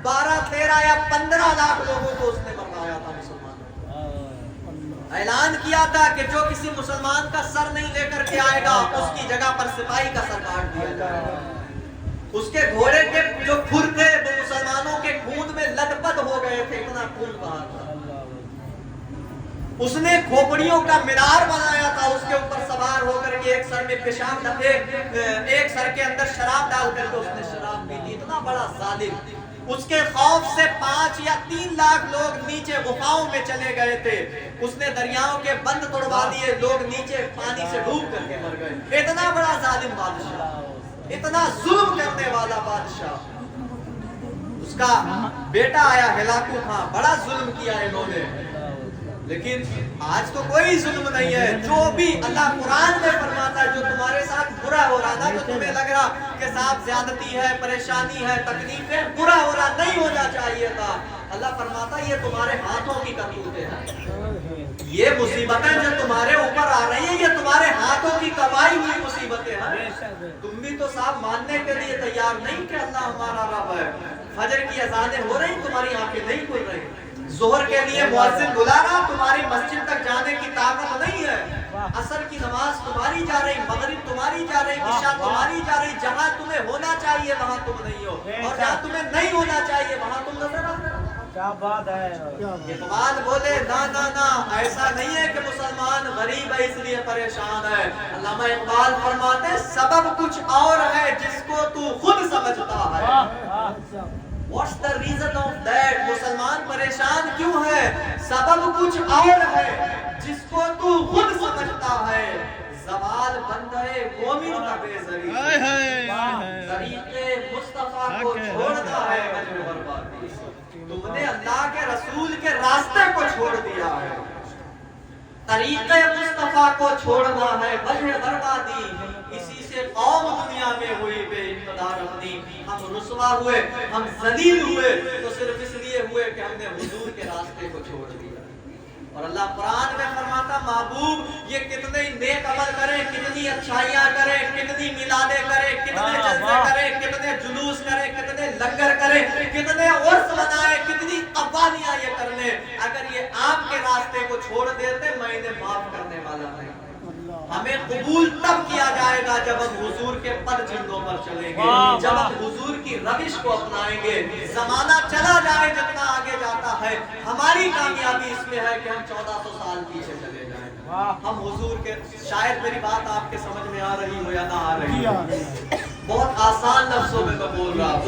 12-13 یا 15 لاکھ لوگوں کو اس نے مروایا تھا مسلمانوں۔ اعلان کیا تھا کہ جو کسی مسلمان کا سر نہیں لے کر کے آئے گا اس کی جگہ پر سپاہی کا سر کاٹ دیا جائے گا۔ اس کے گھوڑے کے جو کھر تھے وہ مسلمانوں کے خون میں لت پت ہو گئے تھے، اتنا خون بہا تھا۔ اس نے کھوپڑیوں کا مینار بنایا تھا، اس کے اوپر سوار ہو کر کے ایک سر میں پیشاب ایک سر کے اندر شراب ڈال کر کے اس نے شراب پی تھی۔ اتنا بڑا ظالم، اس کے خوف سے 5 یا 3 لاکھ لوگ نیچے غفاؤں میں چلے گئے تھے۔ اس نے دریاؤں کے بند توڑوا دیے، لوگ نیچے پانی سے ڈوب کر کے مر گئے۔ اتنا بڑا ظالم بادشاہ، اتنا ظلم کرنے والا بادشاہ۔ اس کا بیٹا آیا ہلاکو خان، بڑا ظلم کیا انہوں نے، لیکن آج تو کوئی ظلم نہیں ہے۔ جو بھی اللہ قرآن میں فرماتا ہے جو تمہارے ساتھ برا ہو رہا تھا، جو تمہیں لگ رہا کہ صاحب زیادتی ہے، پریشانی ہے، تکلیف ہے، برا ہو رہا نہیں ہونا چاہیے تھا، اللہ فرماتا ہے یہ تمہارے ہاتھوں کی کرتوتیں ہیں، یہ مصیبتیں جو تمہارے اوپر آ رہی ہیں یہ تمہارے ہاتھوں کی کمائی ہوئی مصیبتیں ہیں۔ تم بھی تو صاحب ماننے کے لیے تیار نہیں کہ اللہ ہمارا رب ہے۔ فجر کی اذانیں ہو رہی، تمہاری آنکھیں نہیں کھل رہی، ظہر کے لیے مؤذن بلا رہا، تمہاری مسجد تک جانے کی طاقت نہیں ہے، عصر کی نماز تمہاری جا رہی، مغرب تمہاری جا رہی، عشاء تمہاری جا رہی، جہاں تمہیں ہونا چاہیے وہاں تم نہیں ہو، اور جہاں تمہیں نہیں ہونا چاہیے وہاں تم نظر آ رہے ہو۔ کیا بات ہے۔ اقبال بولے نا ایسا نہیں ہے کہ مسلمان غریب ہے اس لیے پریشان ہے۔ علامہ اقبال فرماتے سبب کچھ اور ہے جس کو تو خود سمجھتا ہے۔ What's the reason of that؟ مسلمان پریشان کیوں ہے؟ سبب کچھ اور ہے جس کو تو خود سمجھتا ہے۔ زوال بند ہے مومن کا بے ذریع، طریقے مصطفیٰ کو چھوڑنا ہے وجہ بربادی۔ تم نے اللہ کے رسول کے راستے کو چھوڑ دیا ہے، طریقے مصطفیٰ کو چھوڑنا ہے وجہ بربادی۔ اسی سے قوم دنیا میں ہوئی بے اقتدار اپنی، ہم رسوا ہوئے، ہم ذلیل ہوئے تو صرف اس لیے ہوئے کہ ہم نے حضور کے راستے کو چھوڑ دیا۔ اور اللہ قرآن میں فرماتا محبوب یہ کتنے نیک عمل کریں، کتنی اچھائیاں کریں، کتنی میلادیں کریں، کتنے جلسے کریں، کتنے جلوس کریں، کتنے لنگر کریں، کتنے عرس منائیں، کتنی قربانیاں یہ کر لیں، اگر یہ آپ کے راستے کو چھوڑ دیتے میں انہیں معاف کرنے والا نہیں۔ ہمیں قبول تب کیا جائے گا جب ہم حضور کے پر جھنڈوں پر چلیں گے، جب ہم حضور کی روش کو اپنائیں گے۔ زمانہ چلا جائے جتنا آگے جاتا ہے، ہماری کامیابی اس میں ہے کہ ہم 1400 سال پیچھے چلے جائیں۔ ہم حضور کے، شاید میری بات آپ کے سمجھ میں آ رہی ہو یا نہ آ رہی ہو، بہت آسان لفظوں میں میں بول رہا ہوں۔